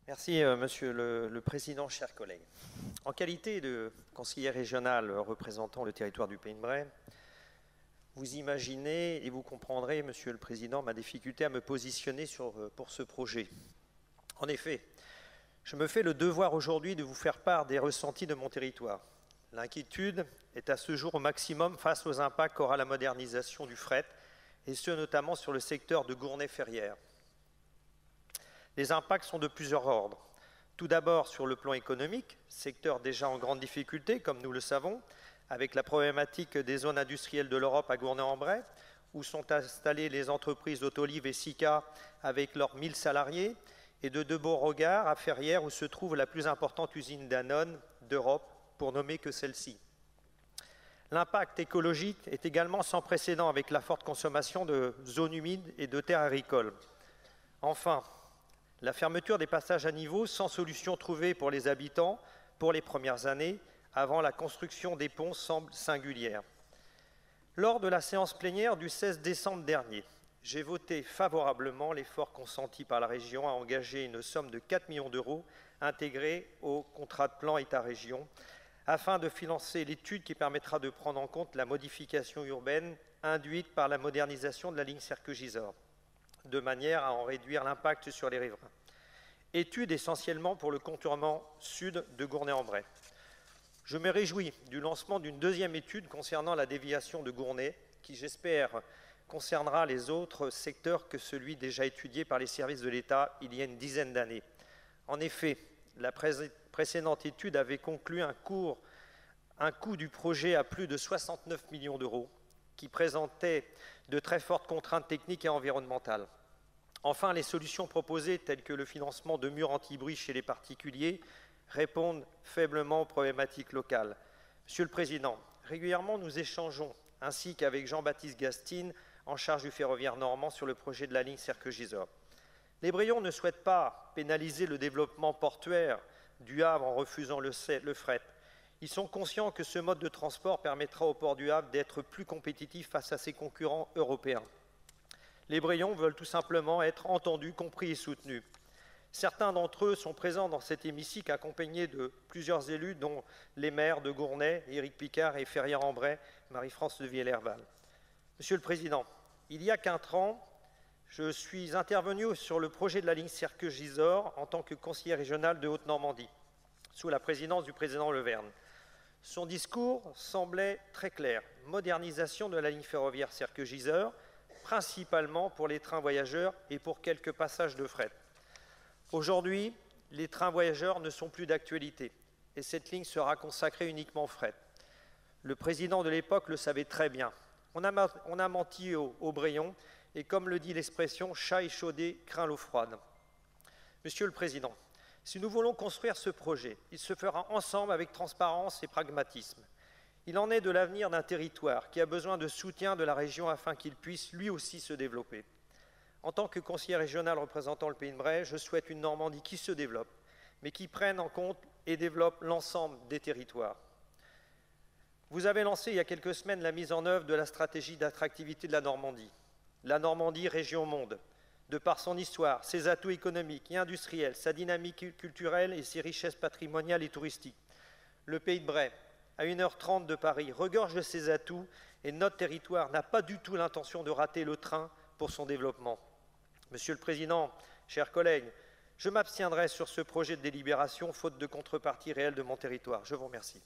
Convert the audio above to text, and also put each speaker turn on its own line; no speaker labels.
Merci, Monsieur le Président, chers collègues. En qualité de conseiller régional représentant le territoire du Pays de Bray, vous imaginez et vous comprendrez, Monsieur le Président, ma difficulté à me positionner pour ce projet. En effet, je me fais le devoir aujourd'hui de vous faire part des ressentis de mon territoire. L'inquiétude est à ce jour au maximum face aux impacts qu'aura la modernisation du fret, et ce notamment sur le secteur de Gournay-Ferrières. Les impacts sont de plusieurs ordres. Tout d'abord sur le plan économique, secteur déjà en grande difficulté, comme nous le savons, avec la problématique des zones industrielles de l'Europe à Gournay-en-Bray, où sont installées les entreprises Autoliv et Sika avec leurs 1000 salariés, et de Beauregard à Ferrières, où se trouve la plus importante usine Danone d'Europe, pour nommer que celle-ci. L'impact écologique est également sans précédent avec la forte consommation de zones humides et de terres agricoles. Enfin, la fermeture des passages à niveau sans solution trouvée pour les habitants pour les premières années avant la construction des ponts semble singulière. Lors de la séance plénière du 16 décembre dernier, j'ai voté favorablement l'effort consenti par la région à engager une somme de 4 millions d'euros intégrée au contrat de plan État-région afin de financer l'étude qui permettra de prendre en compte la modification urbaine induite par la modernisation de la ligne Serqueux-Gisors, de manière à en réduire l'impact sur les riverains. Étude essentiellement pour le contournement sud de Gournay-en-Bray. Je me réjouis du lancement d'une deuxième étude concernant la déviation de Gournay, qui j'espère concernera les autres secteurs que celui déjà étudié par les services de l'État il y a une dizaine d'années. En effet, la précédente étude avait conclu un coût du projet à plus de 69 millions d'euros, qui présentait de très fortes contraintes techniques et environnementales. Enfin, les solutions proposées, telles que le financement de murs anti-bruit chez les particuliers, répondent faiblement aux problématiques locales. Monsieur le Président, régulièrement nous échangeons, ainsi qu'avec Jean-Baptiste Gastine, en charge du ferroviaire normand, sur le projet de la ligne Serqueux-Gisors. Les Brayons ne souhaitent pas pénaliser le développement portuaire du Havre en refusant le fret. Ils sont conscients que ce mode de transport permettra au port du Havre d'être plus compétitif face à ses concurrents européens. Les Brayons veulent tout simplement être entendus, compris et soutenus. Certains d'entre eux sont présents dans cet hémicycle accompagnés de plusieurs élus, dont les maires de Gournay, Éric Picard, et Ferrières-en-Bray, Marie-France de Villers-Herval. Monsieur le Président, il y a 4 ans, je suis intervenu sur le projet de la ligne Serqueux-Gisors en tant que conseiller régional de Haute-Normandie, sous la présidence du président Leverne. Son discours semblait très clair. Modernisation de la ligne ferroviaire Serqueux-Gisors, principalement pour les trains voyageurs et pour quelques passages de fret. Aujourd'hui, les trains voyageurs ne sont plus d'actualité et cette ligne sera consacrée uniquement au fret. Le président de l'époque le savait très bien. On a menti aux Brayons et comme le dit l'expression, chat échaudé craint l'eau froide. Monsieur le Président, si nous voulons construire ce projet, il se fera ensemble avec transparence et pragmatisme. Il en est de l'avenir d'un territoire qui a besoin de soutien de la région afin qu'il puisse lui aussi se développer. En tant que conseiller régional représentant le Pays de Bray, je souhaite une Normandie qui se développe, mais qui prenne en compte et développe l'ensemble des territoires. Vous avez lancé il y a quelques semaines la mise en œuvre de la stratégie d'attractivité de la Normandie. La Normandie, région monde, de par son histoire, ses atouts économiques et industriels, sa dynamique culturelle et ses richesses patrimoniales et touristiques. Le Pays de Bray, à 1h30 de Paris, regorge de ses atouts et notre territoire n'a pas du tout l'intention de rater le train pour son développement. Monsieur le Président, chers collègues, je m'abstiendrai sur ce projet de délibération faute de contrepartie réelle de mon territoire. Je vous remercie.